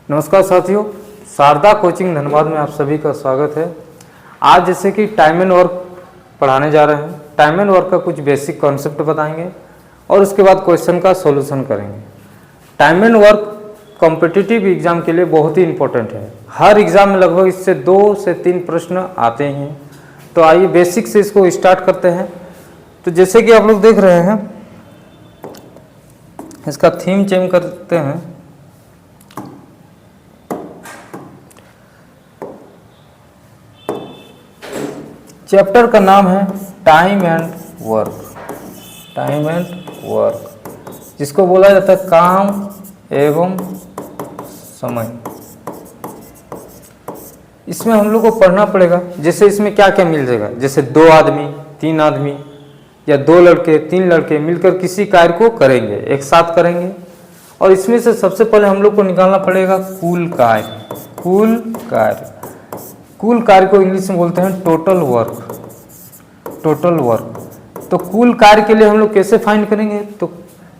नमस्कार साथियों, शारदा कोचिंग धनबाद में आप सभी का स्वागत है। आज जैसे कि टाइम एंड वर्क पढ़ाने जा रहे हैं। टाइम एंड वर्क का कुछ बेसिक कॉन्सेप्ट बताएंगे और उसके बाद क्वेश्चन का सॉल्यूशन करेंगे। Time and work competitive exam के लिए बहुत ही इंपॉर्टेंट है। हर एग्जाम में लगभग इससे 2 से 3 प्रश्न आते हैं। तो आइए बेसिक से इसको स्टार्ट करते हैं। तो जैसे कि आप लोग देख रहे हैं, इसका थीम चेंज करते हैं। चैप्टर का नाम है time and work. Time and work, जिसको बोला जाता है काम एवं समय। इसमें हम लोग को पढ़ना पड़ेगा, जैसे इसमें क्या क्या मिल जाएगा। जैसे 2 आदमी, 3 आदमी या 2 लड़के, 3 लड़के मिलकर किसी कार्य को करेंगे, एक साथ करेंगे। और इसमें से सबसे पहले हम लोग को निकालना पड़ेगा कुल कार्य। कुल कार्य को इंग्लिश में बोलते हैं टोटल वर्क। तो कुल कार्य के लिए हम लोग कैसे फाइंड करेंगे। तो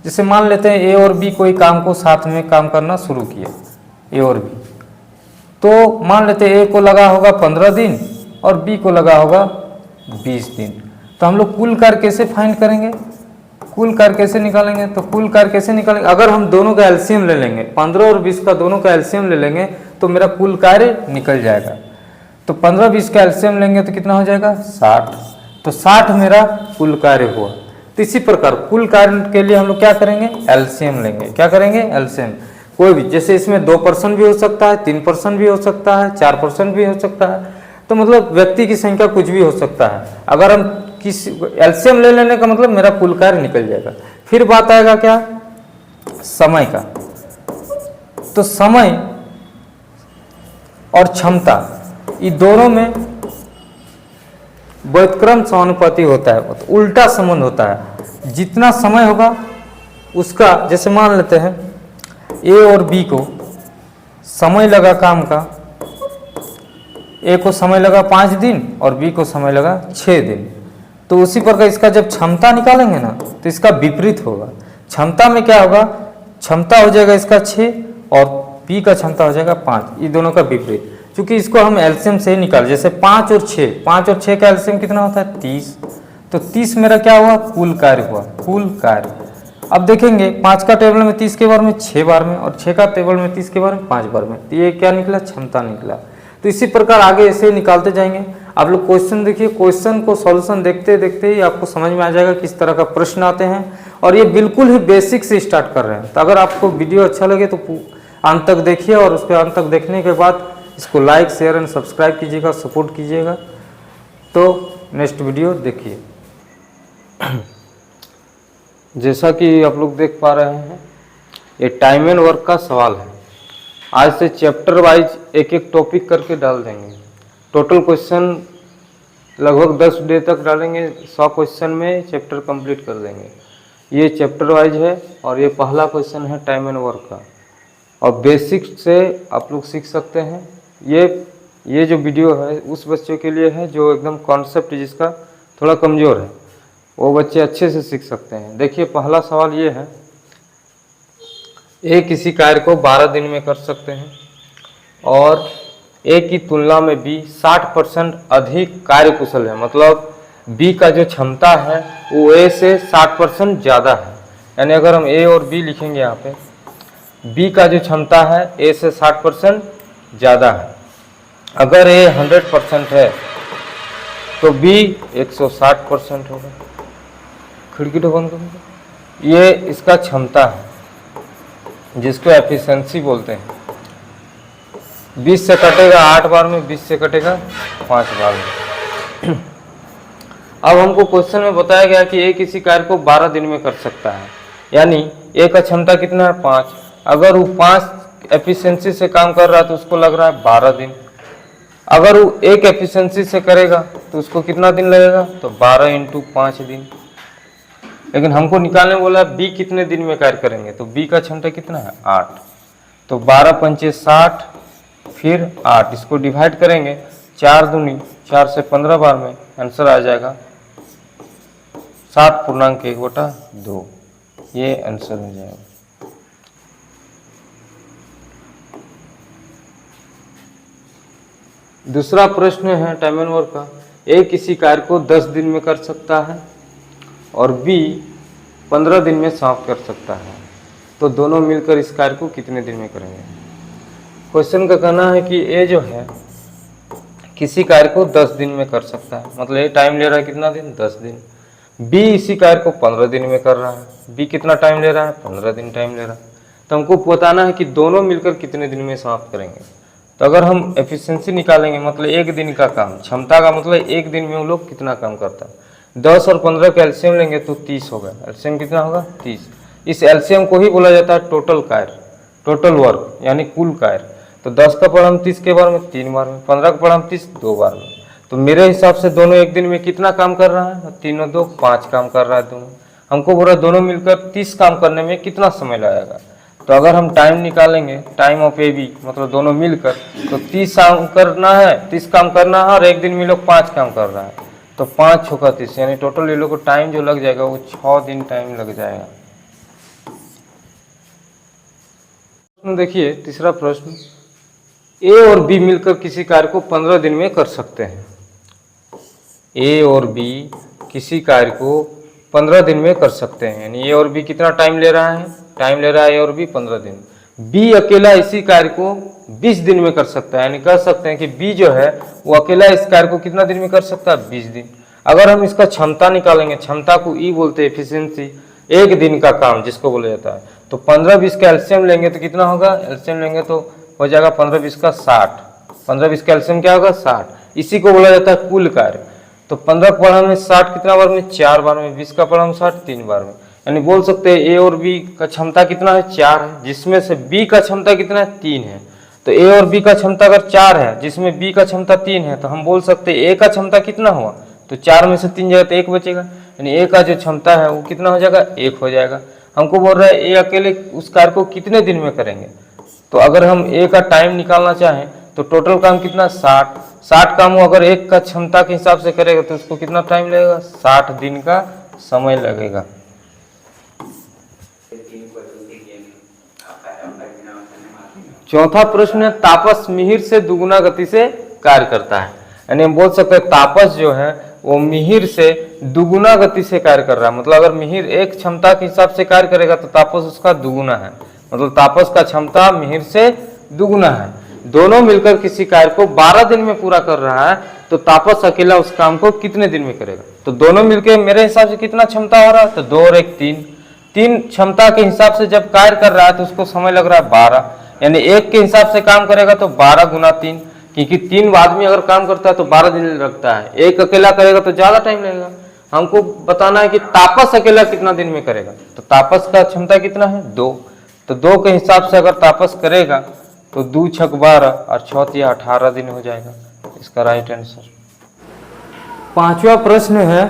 जैसे मान लेते हैं ए और बी कोई काम को साथ में काम करना शुरू किया, ए और बी। तो मान लेते हैं ए को लगा होगा 15 दिन और बी को लगा होगा 20 दिन। तो हम लोग कुल कार्य कैसे फाइंड करेंगे, कुल कार्य कैसे निकालेंगे। तो कुल कार्य कैसे निकालेंगे, अगर हम दोनों का एलसीएम ले लेंगे, 15 और 20 का दोनों का एलसीएम ले लेंगे तो मेरा कुल कार्य निकल जाएगा। तो 15-20 का एलसीएम लेंगे तो कितना हो जाएगा 60। तो 60 मेरा कुल कार्य हुआ। तो इसी प्रकार कुल कार्य के लिए हम लोग क्या करेंगे, एलसीएम लेंगे। क्या करेंगे, एलसीएम। कोई भी, जैसे इसमें 2% भी हो सकता है, 3% भी हो सकता है, 4% भी हो सकता है। तो मतलब व्यक्ति की संख्या कुछ भी हो सकता है। अगर हम किसी एलसीएम ले लेने का मतलब मेरा कुल कार्य निकल जाएगा। फिर बात आएगा क्या, समय का। तो समय और क्षमता, ये दोनों में व्युत्क्रम समानुपाती होता है, तो उल्टा संबंध होता है। जितना समय होगा उसका, जैसे मान लेते हैं ए और बी को समय लगा काम का, ए को समय लगा 5 दिन और बी को समय लगा 6 दिन। तो उसी प्रकार इसका जब क्षमता निकालेंगे ना तो इसका विपरीत होगा। क्षमता में क्या होगा, क्षमता हो जाएगा इसका 6 और बी का क्षमता हो जाएगा 5, ये दोनों का विपरीत। क्योंकि इसको हम एलसीएम से ही निकाल, जैसे 5 और 6 का एलसीएम कितना होता है 30। तो 30 मेरा क्या हुआ, कुल कार्य हुआ, कुल कार्य। अब देखेंगे 5 का टेबल में 30 के बार में 6 बार में और 6 का टेबल में 30 के बार में 5 बार में। तो ये क्या निकला, क्षमता निकला। तो इसी प्रकार आगे ऐसे ही निकालते जाएंगे। आप लोग क्वेश्चन देखिए, क्वेश्चन को सॉल्यूशन देखते देखते ही आपको समझ में आ जाएगा किस तरह का प्रश्न आते हैं। और ये बिल्कुल ही बेसिक से स्टार्ट कर रहे हैं। तो अगर आपको वीडियो अच्छा लगे तो अंत तक देखिए, और उसके अंत तक देखने के बाद इसको लाइक, शेयर एंड सब्सक्राइब कीजिएगा, सपोर्ट कीजिएगा। तो नेक्स्ट वीडियो देखिए। जैसा कि आप लोग देख पा रहे हैं, ये टाइम एंड वर्क का सवाल है। आज से चैप्टर वाइज एक एक टॉपिक करके डाल देंगे। टोटल क्वेश्चन लगभग 10 डे तक डालेंगे। 100 क्वेश्चन में चैप्टर कंप्लीट कर देंगे। ये चैप्टर वाइज है और ये पहला क्वेश्चन है टाइम एंड वर्क का। और बेसिक से आप लोग सीख सकते हैं। ये जो वीडियो है उस बच्चों के लिए है जो एकदम कॉन्सेप्ट जिसका थोड़ा कमज़ोर है, वो बच्चे अच्छे से सीख सकते हैं। देखिए पहला सवाल ये है, ए किसी कार्य को 12 दिन में कर सकते हैं और ए की तुलना में बी 60% अधिक कार्यकुशल है। मतलब बी का जो क्षमता है वो ए से 60% ज़्यादा है। यानी अगर हम ए और बी लिखेंगे यहाँ पे, बी का जो क्षमता है ए से 60% ज़्यादा है। अगर ए 100% है तो बी 160% होगा। खिड़की तो बंद करो। ये इसका क्षमता है जिसको एफिशिएंसी बोलते हैं। 20 से कटेगा 8 बार में, 20 से कटेगा 5 बार में। अब हमको क्वेश्चन में बताया गया कि ए किसी कार्य को 12 दिन में कर सकता है। यानी ए का क्षमता कितना है 5। अगर वो 5 एफिशिएंसी से काम कर रहा है तो उसको लग रहा है 12 दिन। अगर वो 1 एफिशिएंसी से करेगा तो उसको कितना दिन लगेगा, तो 12 × 5 दिन। लेकिन हमको निकालने बोला बी कितने दिन में कार्य करेंगे, तो बी का क्षमता कितना है 8। तो 12 × 5 = 60, फिर 8, इसको डिवाइड करेंगे 4 दूनी 4 से 15 बार में, आंसर आ जाएगा 7.1/2। ये आंसर हो जाएगा। दूसरा प्रश्न है टाइम एंड वर्क का, ए किसी कार्य को 10 दिन में कर सकता है और बी 15 दिन में समाप्त कर सकता है, तो दोनों मिलकर इस कार्य को कितने दिन में करेंगे। क्वेश्चन का कहना है कि ए जो है किसी कार्य को 10 दिन में कर सकता है, मतलब ये टाइम ले रहा है कितना दिन, 10 दिन। बी इसी कार्य को 15 दिन में कर रहा है, बी कितना टाइम ले रहा है, 15 दिन टाइम ले रहा है। तो हमको बताना है कि दोनों मिलकर कितने दिन में समाप्त करेंगे। तो अगर हम एफिशिएंसी निकालेंगे, मतलब एक दिन का काम, क्षमता का मतलब एक दिन में वो लोग कितना काम करता है। 10 और 15 का एलसीएम लेंगे तो 30 होगा। एलसीएम कितना होगा, 30। इस एलसीएम को ही बोला जाता है टोटल कार्य, टोटल वर्क यानी कुल कार्य। तो 10 का पढ़ा हम 30 के बार में 3 बार में, 15 का पढ़ा हम 30 2 बार में। तो मेरे हिसाब से दोनों एक दिन में कितना काम कर रहा है, 3 और 2 5 काम कर रहा है दोनों। हमको बोला दोनों मिलकर 30 काम करने में कितना समय लगेगा। तो अगर हम टाइम निकालेंगे, टाइम ऑफ ए बी मतलब दोनों मिलकर, तो 30 काम करना है, 30 काम करना है और एक दिन में लोग 5 काम कर रहा है, तो 5 होगा 30, यानी टोटल ये लोग को टाइम जो लग जाएगा वो 6 दिन टाइम लग जाएगा। देखिए तीसरा प्रश्न, ए और बी मिलकर किसी कार्य को 15 दिन में कर सकते हैं। ए और बी किसी कार्य को 15 दिन में कर सकते हैं, यानी ए और बी कितना टाइम ले रहा है, टाइम ले रहा है ए और बी 15 दिन। बी अकेला इसी कार्य को 20 दिन में कर सकता है, यानी कह सकते हैं कि बी जो है वो अकेला इस कार्य को कितना दिन में कर सकता है, 20 दिन। अगर हम इसका क्षमता निकालेंगे, क्षमता को ई बोलते हैं, एफिशिएंसी, एक दिन का काम जिसको बोला जाता है। तो 15-20 का एलसीएम लेंगे तो कितना होगा, एलसीएम लेंगे तो हो जाएगा 15-20 का 60। 15-20 का एलसीएम क्या होगा, 60। इसी को बोला जाता है कुल कार्य। तो 15 का पढ़ा में 60 कितना बार में, 4 बार में। 20 का पढ़ा में 60 3 बार में। यानी बोल सकते हैं ए और बी का क्षमता कितना है, 4 है, जिसमें से बी का क्षमता कितना है, 3 है। तो ए और बी का क्षमता अगर 4 है जिसमें बी का क्षमता 3 है, तो हम बोल सकते हैं ए का क्षमता कितना हुआ, तो 4 में से 3 जाएगा तो 1 बचेगा, यानी ए का जो क्षमता है वो कितना हो जाएगा, 1 हो जाएगा। हमको बोल रहा है ए अकेले उस कार्य को कितने दिन में करेंगे। तो अगर हम ए का टाइम निकालना चाहें तो टोटल काम कितना, 60 काम वो अगर एक का क्षमता के हिसाब से करेगा तो उसको कितना टाइम लगेगा, 60 दिन का समय लगेगा। चौथा प्रश्न है, तापस मिहिर से दुगुना गति से कार्य करता है, यानी हम बोल सकते हैं तापस जो है वो मिहिर से दुगुना गति से कार्य कर रहा है। मतलब अगर मिहिर एक क्षमता के हिसाब से कार्य करेगा तो तापस उसका दुगुना है, मतलब तापस का क्षमता मिहिर से दुगुना है। दोनों मिलकर किसी कार्य को 12 दिन में पूरा कर रहा है, तो तापस अकेला उस काम को कितने दिन में करेगा। तो दोनों मिलकर मेरे हिसाब से कितना क्षमता हो रहा है, तो 2 और 1 3। 3 क्षमता के हिसाब से जब कार्य कर रहा है तो उसको समय लग रहा है 12, यानी 1 के हिसाब से काम करेगा तो 12 गुना 3, क्योंकि 3 आदमी अगर काम करता है तो 12 दिन लगता है, 1 अकेला करेगा तो ज्यादा टाइम लगेगा। हमको बताना है कि तापस अकेला कितना दिन में करेगा। तो तापस का क्षमता कितना है, 2। तो 2 के हिसाब से अगर तापस करेगा तो 2 6 12 और 6 3 18 दिन हो जाएगा, इसका राइट आंसर। पांचवा प्रश्न है,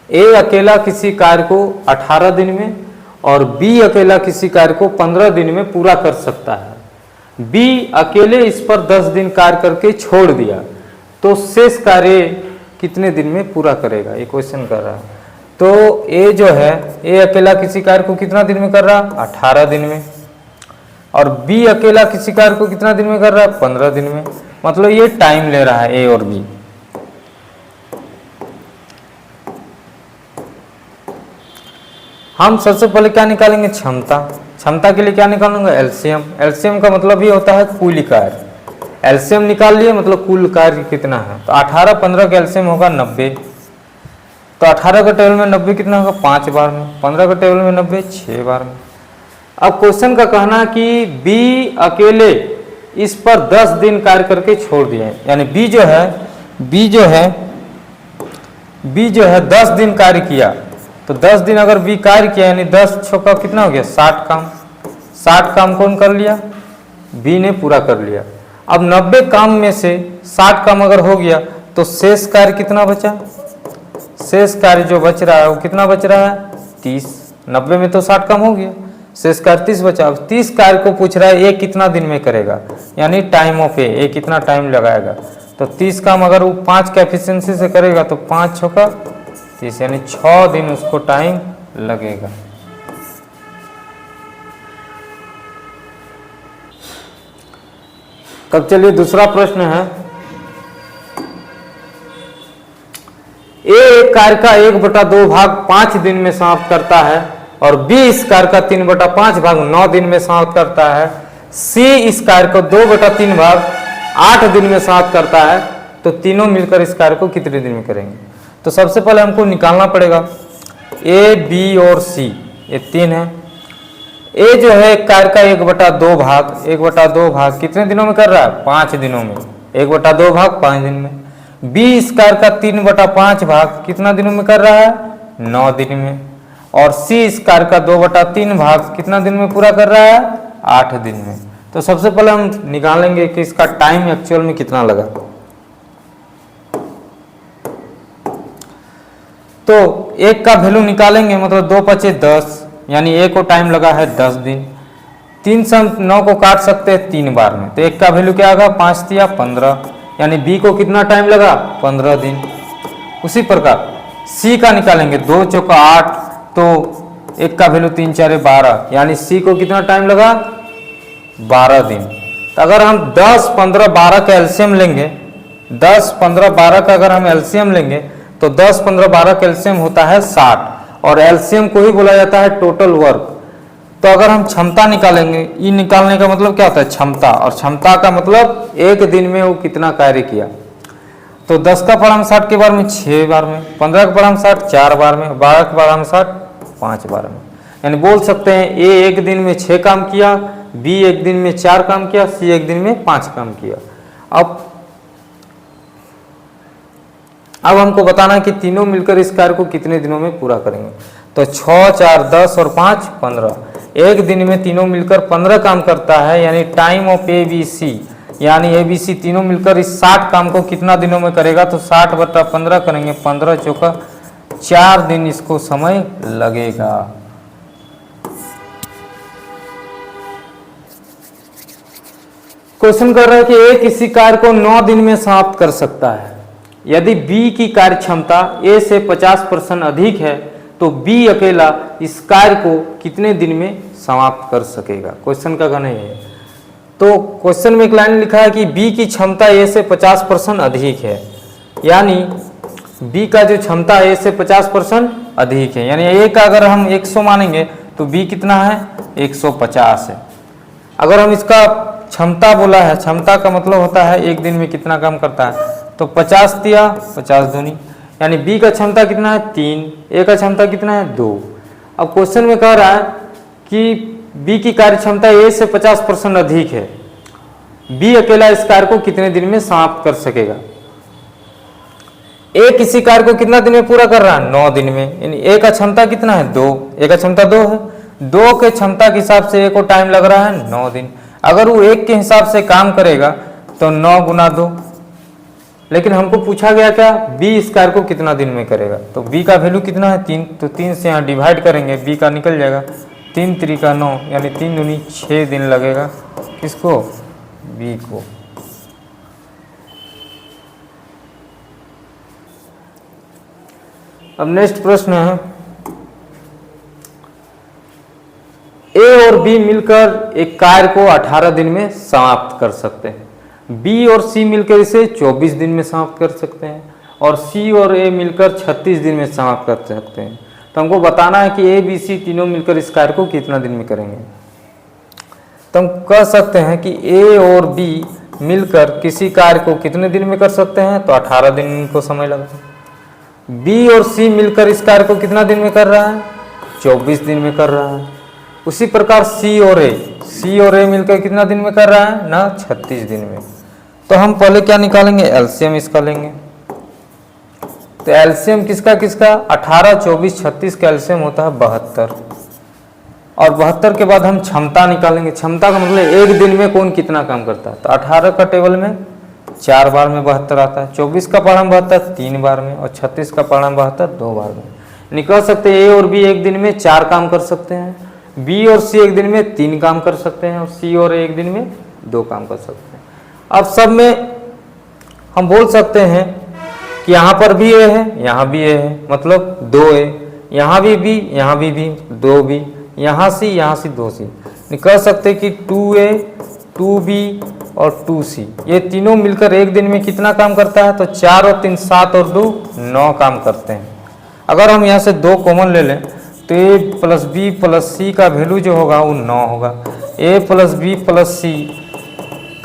ए अकेला किसी कार्य को 18 दिन में और बी अकेला किसी कार्य को 15 दिन में पूरा कर सकता है। बी अकेले इस पर 10 दिन कार्य करके छोड़ दिया, तो शेष कार्य कितने दिन में पूरा करेगा, ये क्वेश्चन कर रहा है। तो ए जो है, ए अकेला किसी कार्य को कितना दिन में कर रहा है, 18 दिन में, और बी अकेला किसी कार्य को कितना दिन में कर रहा है, 15 दिन में। मतलब ये टाइम ले रहा है ए और बी। हम सबसे पहले क्या निकालेंगे, क्षमता। क्षमता के लिए क्या निकालूंगा, एलसीएम। एलसीएम का मतलब ये होता है कुल कार्य। एलसीएम निकाल लिए मतलब कुल कार्य कितना है। तो 18 15 का एलसीएम होगा 90। तो 18 का टेबल में 90 कितना होगा, 5 बार में। 15 का टेबल में 90 6 बार में। अब क्वेश्चन का कहना है कि बी अकेले इस पर 10 दिन कार्य करके छोड़ दिए, यानी बी जो है 10 दिन कार्य किया। तो 10 दिन अगर बी कार्य किया, यानी 10 छक्का कितना हो गया, 60 काम। 60 काम कौन कर लिया, बी ने पूरा कर लिया। अब 90 काम में से 60 काम अगर हो गया तो शेष कार्य कितना बचा, शेष कार्य जो बच रहा है वो कितना बच रहा है, 30। 90 में तो 60 काम हो गया, शेष कार्य 30 बचा। अब 30 कार्य को पूछ रहा है ए कितना दिन में करेगा, यानी टाइम ऑफ ए कितना टाइम लगाएगा। तो 30 काम अगर वो 5 का एफिशिएंसी से करेगा तो 5 छक्का 30, यानी 6 दिन उसको टाइम लगेगा। अब चलिए दूसरा प्रश्न है, ए एक कार्य का 1/2 भाग 5 दिन में समाप्त करता है और बी इस कार्य का 3/5 भाग 9 दिन में समाप्त करता है, सी इस कार्य को 2/3 भाग 8 दिन में समाप्त करता है, तो तीनों मिलकर इस कार्य को कितने दिन में करेंगे। तो सबसे पहले हमको निकालना पड़ेगा ए, बी और सी, ये 3 है। ए जो है कार्य का 1/2 भाग कितने दिनों में कर रहा है, 5 दिनों में, 1/2 भाग 5 दिन में। बी इस कार्य का 3/5 भाग कितना दिनों में कर रहा है, 9 दिन में। और सी इस कार्य का 2/3 भाग कितना दिन में पूरा कर रहा है, 8 दिन में। तो सबसे पहले हम निकालेंगे कि इसका टाइम एक्चुअल में कितना लगा। तो एक का वैल्यू निकालेंगे, मतलब 2 पचे 10, यानी ए को टाइम लगा है 10 दिन। 3 से हम 9 को काट सकते हैं 3 बार में, तो एक का वैल्यू क्या होगा, 5 तिया 15, यानी बी को कितना टाइम लगा, 15 दिन। उसी प्रकार सी का निकालेंगे, 2 चौका 8, तो एक का वैल्यू 3 4 12, यानी सी को कितना टाइम लगा, 12 दिन। तो अगर हम 10 15 12 का एलसीएम लेंगे, 10 15 12 का अगर हम एलसीएम लेंगे, तो 10 15 12 का एलसीएम होता है 60, और एलसीएम को ही बोला जाता है टोटल वर्क। तो अगर हम क्षमता निकालेंगे, ई निकालने का मतलब क्या होता है, क्षमता, और क्षमता का मतलब एक दिन में वो कितना कार्य किया। तो 10 का पावर हम 60 के बार में 6 बार में, 15 का पावर हम 60 4 बार में, 12 का पावर हम 60 5 बार में। यानी बोल सकते हैं ए एक दिन में 6 काम किया, बी एक दिन में 4 काम किया, सी एक दिन में 5 काम किया। अब हमको बताना है कि तीनों मिलकर इस कार्य को कितने दिनों में पूरा करेंगे। तो 6 4 10 और 5 15, एक दिन में तीनों मिलकर 15 काम करता है, यानी time of A B C, यानी ए बी सी तीनों मिलकर इस 60 काम को कितना दिनों में करेगा। तो 60/15 करेंगे, 15 चौका 4 दिन इसको समय लगेगा। क्वेश्चन कर रहा है कि ए किसी कार्य को 9 दिन में समाप्त कर सकता है। यदि बी की कार्य क्षमता ए से 50% अधिक है, तो बी अकेला इस कार्य को कितने दिन में समाप्त कर सकेगा। क्वेश्चन का कहना है, तो क्वेश्चन में एक लाइन लिखा है कि बी की क्षमता ए से 50% अधिक है, यानी बी का जो क्षमता ए से 50% अधिक है, यानी ए का अगर हम 100 मानेंगे तो बी कितना है, 150 है। अगर हम इसका क्षमता बोला है, क्षमता का मतलब होता है एक दिन में कितना काम करता है, तो 50 तिया 50 दूनी, यानी बी का क्षमता कितना है 3, ए का क्षमता कितना है 2। अब क्वेश्चन में कह रहा है कि बी की कार्य क्षमता ए से 50% अधिक है, बी अकेला इस कार्य को कितने दिन में समाप्त कर सकेगा। ए किसी कार्य को कितना दिन में पूरा कर रहा है, 9 दिन में, यानी ए का क्षमता कितना है 2, ए का क्षमता 2 है, 2 के क्षमता के हिसाब से ए को टाइम लग रहा है 9 दिन। अगर वो 1 के हिसाब से काम करेगा तो 9 गुना 2, लेकिन हमको पूछा गया क्या, बी इस कार्य को कितना दिन में करेगा। तो बी का वैल्यू कितना है 3, तो 3 से यहाँ डिवाइड करेंगे, बी का निकल जाएगा, 3 3 9, यानी 3 दूनी 6 दिन लगेगा किसको, बी को। अब नेक्स्ट प्रश्न है, ए और बी मिलकर एक कार्य को 18 दिन में समाप्त कर सकते हैं, बी और सी मिलकर इसे 24 दिन में समाप्त कर सकते हैं, और सी और ए मिलकर 36 दिन में समाप्त कर सकते हैं। तो हमको बताना है कि ए बी सी तीनों मिलकर इस कार्य को कितना दिन में करेंगे। तो हम कह सकते हैं कि ए और बी मिलकर किसी कार्य को कितने दिन में कर सकते हैं, तो 18 दिन को समय लगा। बी और सी मिलकर इस कार्य को कितना दिन में कर रहा है, 24 दिन में कर रहा है। उसी प्रकार सी और ए मिलकर कितना दिन में कर रहा है ना, 36 दिन में। तो हम पहले क्या निकालेंगे, एलसीएम इसका लेंगे। तो एलसीएम किसका किसका, 18 24 36 का एलसीएम होता है 72, और 72 के बाद हम क्षमता निकालेंगे। क्षमता का मतलब एक दिन में कौन कितना काम करता है। तो 18 का टेबल में 4 बार में 72 आता है, 24 का परिणाम 72 3 बार में, और 36 का परिणाम 72 2 बार में। निकल सकते हैं ए और बी एक दिन में 4 काम कर सकते हैं, बी और सी एक दिन में 3 काम कर सकते हैं, और सी और ए एक दिन में 2 काम कर सकते हैं। अब सब में हम बोल सकते हैं कि यहाँ पर भी ए है, यहाँ भी ए है, मतलब 2 ए, यहाँ भी बी, यहाँ भी बी, 2 बी, यहाँ सी 2 सी। निकल सकते कि 2A 2B और 2C, ये तीनों मिलकर एक दिन में कितना काम करता है? तो 4 और 3 7 और 2 9 काम करते हैं। अगर हम यहाँ से 2 कॉमन ले लें तो A प्लस बी प्लस सी का वैल्यू जो होगा वो 9 होगा। A प्लस बी प्लस सी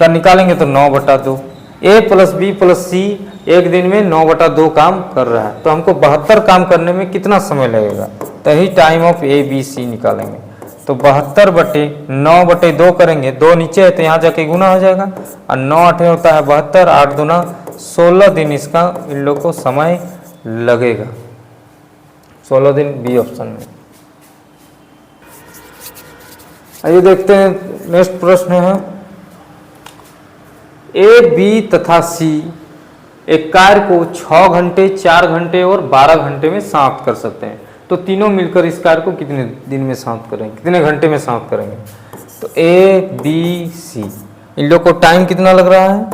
का निकालेंगे तो 9/2। A प्लस बी प्लस सी एक दिन में 9/2 काम कर रहा है, तो हमको 72 काम करने में कितना समय लगेगा? तो ही टाइम ऑफ ABC निकालेंगे। तो 72/9/2 करेंगे, 2 नीचे है तो यहाँ जाके गुना हो जाएगा, और 9 8 होता है 72, 8 दूना 16 दिन इसका इन लोग को समय लगेगा। 16 दिन बी ऑप्शन में। आइए देखते हैं नेक्स्ट प्रश्न है, ए बी तथा सी एक कार्य को 6 घंटे 4 घंटे और 12 घंटे में समाप्त कर सकते हैं, तो तीनों मिलकर इस कार्य को कितने दिन में समाप्त करेंगे, कितने घंटे में समाप्त करेंगे? तो ए बी सी इन लोग को टाइम कितना लग रहा है?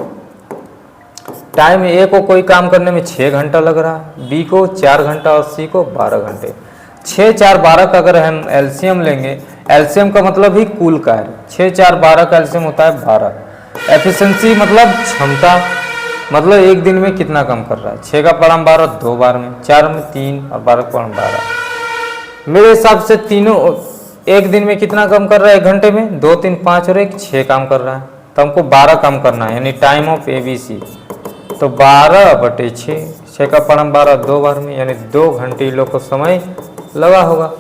टाइम ए को कोई काम करने में 6 घंटा लग रहा है, बी को 4 घंटा और सी को 12 घंटे। 6 4 12 का अगर हम एलसीएम लेंगे, एलसीएम का मतलब ही कुल कार्य, 6 4 12 का एलसीएम होता है 12। एफिशिएंसी मतलब क्षमता, मतलब एक दिन में कितना काम कर रहा है? 6 का पढ़म 12 2 बार में, 4 में 3 और 12 का पढ़म 12। मेरे हिसाब से तीनों एक दिन में कितना काम कर रहा है? 1 घंटे में 2 3 5 और 1 6 काम कर रहा है, तो हमको 12 काम करना है, यानी टाइम ऑफ ABC। तो 12/6, 6 का पढ़म 12 2 बार में, यानी 2 घंटे लोग को समय लगा होगा।